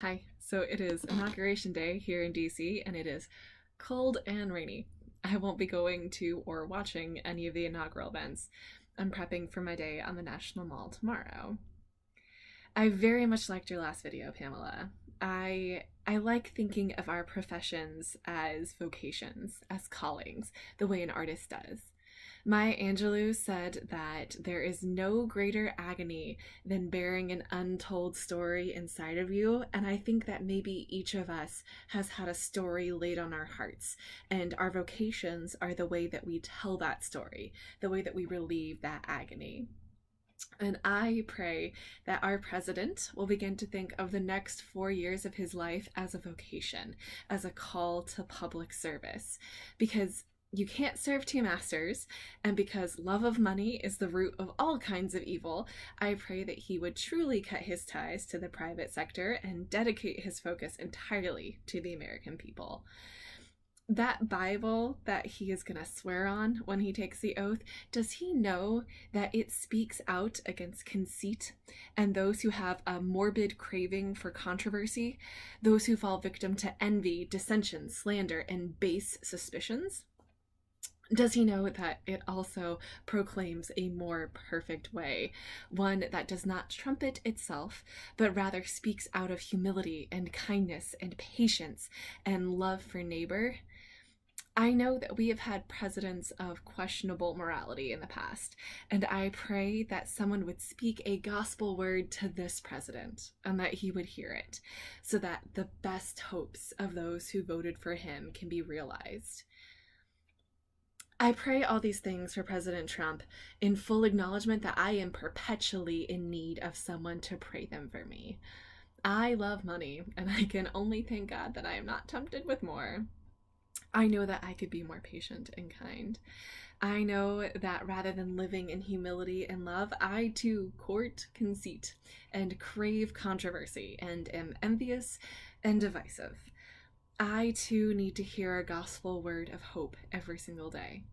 Hi, so it is Inauguration Day here in DC, and it is cold and rainy. I won't be going to or watching any of the inaugural events. I'm prepping for my day on the National Mall tomorrow. I very much liked your last video, Pamela. I like thinking of our professions as vocations, as callings, the way an artist does. Maya Angelou said that there is no greater agony than bearing an untold story inside of you, and I think that maybe each of us has had a story laid on our hearts, and our vocations are the way that we tell that story, the way that we relieve that agony. And I pray that our president will begin to think of the next 4 years of his life as a vocation, as a call to public service, because you can't serve two masters, and because love of money is the root of all kinds of evil, I pray that he would truly cut his ties to the private sector and dedicate his focus entirely to the American people. That Bible that he is going to swear on when he takes the oath, does he know that it speaks out against conceit and those who have a morbid craving for controversy, those who fall victim to envy, dissension, slander, and base suspicions? Does he know that it also proclaims a more perfect way, one that does not trumpet itself, but rather speaks out of humility and kindness and patience and love for neighbor? I know that we have had presidents of questionable morality in the past, and I pray that someone would speak a gospel word to this president and that he would hear it, so that the best hopes of those who voted for him can be realized. I pray all these things for President Trump in full acknowledgement that I am perpetually in need of someone to pray them for me. I love money, and I can only thank God that I am not tempted with more. I know that I could be more patient and kind. I know that rather than living in humility and love, I too court conceit and crave controversy and am envious and divisive. I too need to hear a gospel word of hope every single day.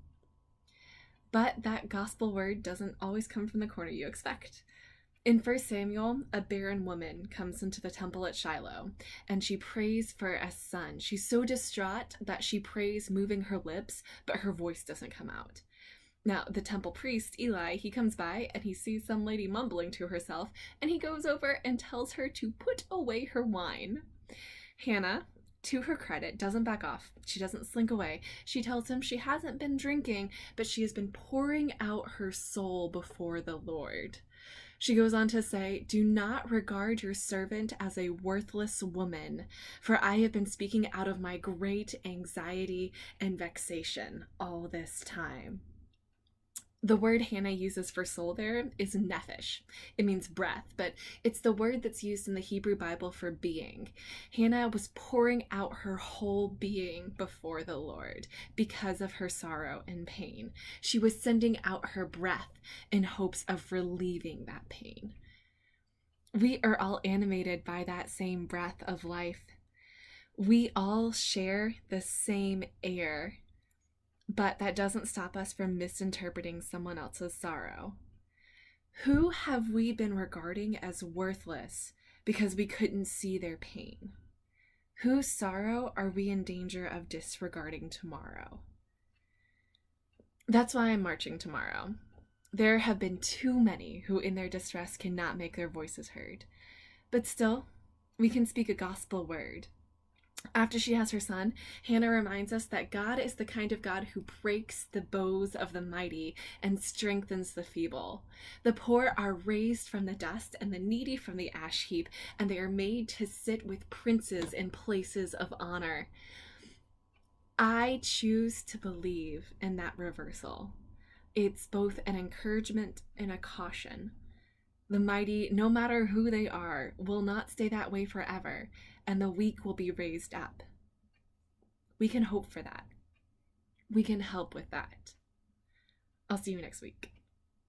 But that gospel word doesn't always come from the corner you expect. In 1 Samuel, a barren woman comes into the temple at Shiloh, and she prays for a son. She's so distraught that she prays moving her lips, but her voice doesn't come out. Now, the temple priest, Eli, he comes by and he sees some lady mumbling to herself, and he goes over and tells her to put away her wine. Hannah, to her credit, doesn't back off. She doesn't slink away. She tells him she hasn't been drinking, but she has been pouring out her soul before the Lord. She goes on to say, "Do not regard your servant as a worthless woman, for I have been speaking out of my great anxiety and vexation all this time." The word Hannah uses for soul there is nephesh. It means breath, but it's the word that's used in the Hebrew Bible for being. Hannah was pouring out her whole being before the Lord because of her sorrow and pain. She was sending out her breath in hopes of relieving that pain. We are all animated by that same breath of life. We all share the same air. But that doesn't stop us from misinterpreting someone else's sorrow. Who have we been regarding as worthless because we couldn't see their pain? Whose sorrow are we in danger of disregarding tomorrow? That's why I'm marching tomorrow. There have been too many who in their distress cannot make their voices heard. But still, we can speak a gospel word. After she has her son, Hannah reminds us that God is the kind of God who breaks the bows of the mighty and strengthens the feeble. The poor are raised from the dust and the needy from the ash heap, and they are made to sit with princes in places of honor. I choose to believe in that reversal. It's both an encouragement and a caution. The mighty, no matter who they are, will not stay that way forever, and the weak will be raised up. We can hope for that. We can help with that. I'll see you next week.